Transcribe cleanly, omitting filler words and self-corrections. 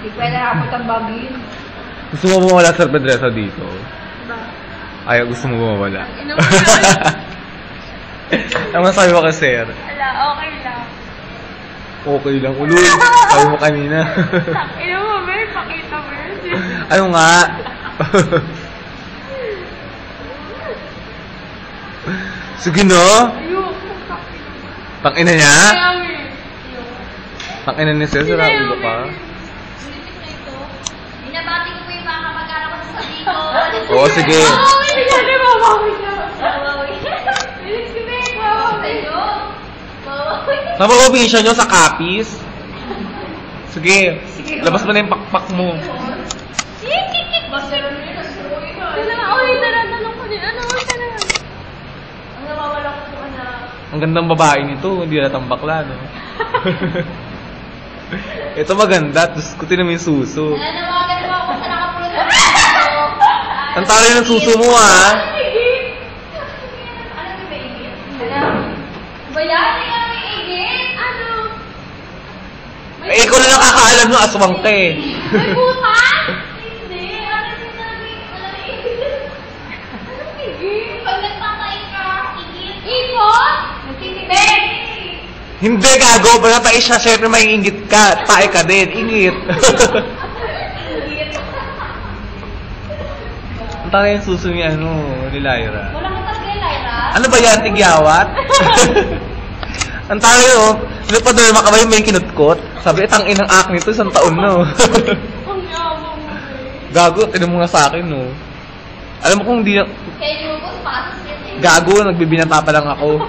Hindi pwede nakapot ang bagin. Gusto mo mawala sa Pedresa dito? Ba? Ayaw, gusto mo mawala. Ino mo yan? Ang masabi mo ka, sir? Ala, okay lang. Okay lang, ulul. Sabi mo kanina. Ino mo, Mer, pakita mo yun. Ano nga? Sige no? Ayoko. Tangina niya? Ayoko. Tangina ni sir, sira ulo ka. Binabati ko po yung mga kamag-anak ko sa dito. Oo, sige. Hindi ka na mawawi na. Mawawi. Sige, mawawi. Mawawi. Napag-obisyon nyo sa kapis? Sige, labas mo na yung pakpak mo. Basta rin yun, nasuruin na. Uy, tara-tanong ko din. Ano, tara. Ang nawawala ko po, anak. Ang gandang babae nito, hindi natang bakla, no? Ito maganda, tapos kutin naman yung suso. Nanawagan mo ako sa nakapulot na dito. Ang taray ng suso mo, ha? Ano yung may igit? Ano? Ba yan? Hindi ka may igit? Ano? Eh, ikaw na nakakaalam no, aswang ka eh. May butas? Hindi. Ano sinabi? Ano igit? Anong igit? Pag nagpapait ka, igit. Ipot? Nagtitibig. Hindi, gago. Pag napai siya, syempre may ingit ka. Tae ka din. Ingit. Igit. Ang taray yung suso ni, ano, ni Lyra. Walang katagay, Lyra. Ano ba yan? Tigyawat? Ang taray, oh. Pinapaderma ka ba yung may kinutkot? Sabi, tangin ng acne to, isang taon na, oh. Ang yawa mo eh. Gago, tinan mo nga sa akin, no. Alam mo kung di na... Kaya yung bus, patas yan eh. Gago, nagbibinata pa lang ako.